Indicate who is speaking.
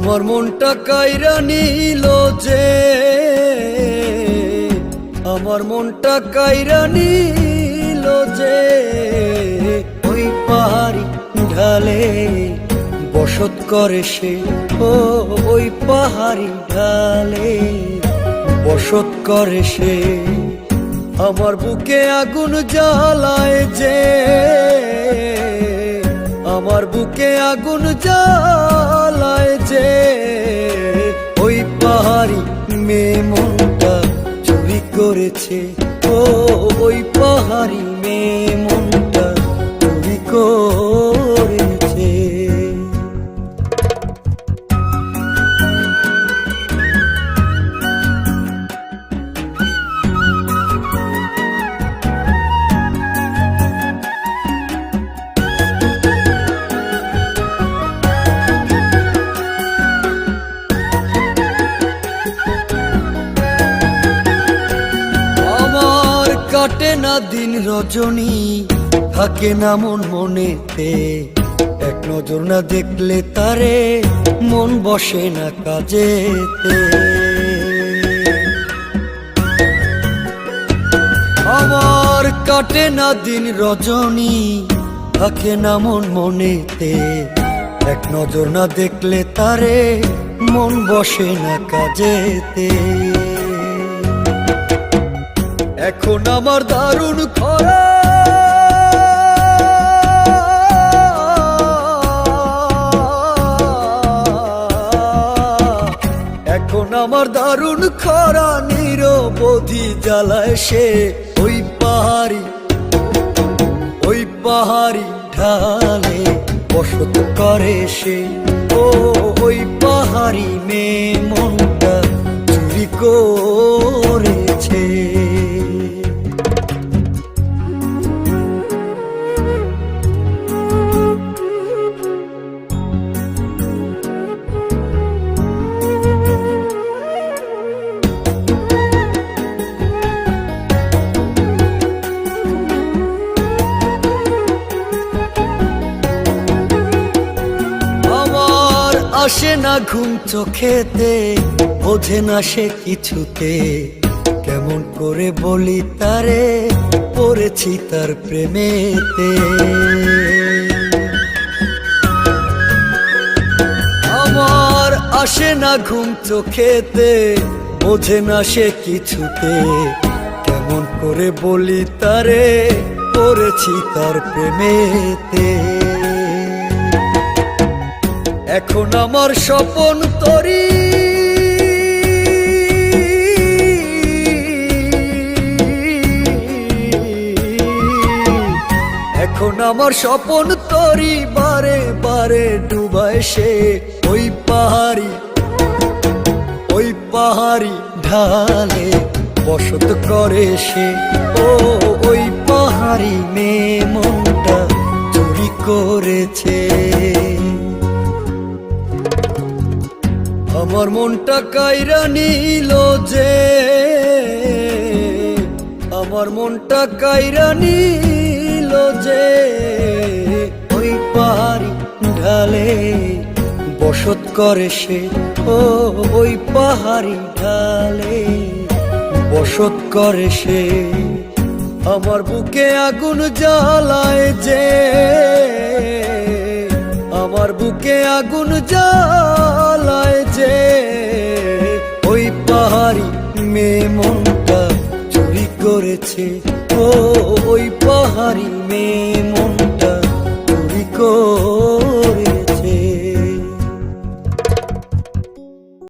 Speaker 1: আমার মনটা কাইরা নিল যে, আমার মনটা কাইরা নিল যে, ওই পাহাড়ি ঢালে বসত করে সে। ও ওই পাহাড়ি ঢালে বসত করে সে। আমার বুকে আগুন জ্বালায় যে, আমার বুকে আগুন জ্বালায় যে, ওই পাহাড়ি মেয়ে মনটা চুরি করেছে। ও ওই পাহাড়ি মেয়ে মনটা চুরি করেছে। কাটে না দিন রজনী, থাকে না মন মনেতে, এক নজর না দেখলে তারে মন বসে না কাজেতে। আমার কাটে না দিন রজনী, থাকে না মন মনেতে, এক নজর না দেখলে তারে মন বসে না কাজেতে। এখন আমার দারুণ খরা, এখন আমার দারুণ খরা, নিরবধি জ্বালায় সে। ওই পাহাড়ি, ওই পাহাড়ি ঢালে বসত করে সে। ও ওই পাহাড়ি মেয়ে মনটা চুরি করেছে। আসে না ঘুম চোখেতে, বোঝে না সে কিছুতে, কেমন করে বলি তারে পড়েছি তার প্রেমেতে। আমার আসে না ঘুম চোখেতে, বোঝে না সে কিছুতে, কেমন করে বলি তারে পড়েছি তার প্রেমেতে। এখন আমার স্বপন তরি, এখন আমার স্বপন তরি বারে বারে ডুবায় সে। ওই পাহাড়ি, ওই পাহাড়ি ঢালে বসত করে সে। ও ওই পাহাড়ি মেয়ে মনটা চুরি করেছে। আমার মনটা কাইরা নিল যে, আমার মনটা কাইরা নিল যে, ওই পাহাড়ি ঢালে বসত করে সে। ও ওই পাহাড়ি ঢালে বসত করে সে। আমার বুকে আগুন জ্বালায় যে, আমার বুকে আগুন জ্বালায় যে, ওই পাহাড়ি মেয়ে মনটা চুরি করেছে। ও ওই পাহাড়ি মেয়ে মনটা চুরি করে।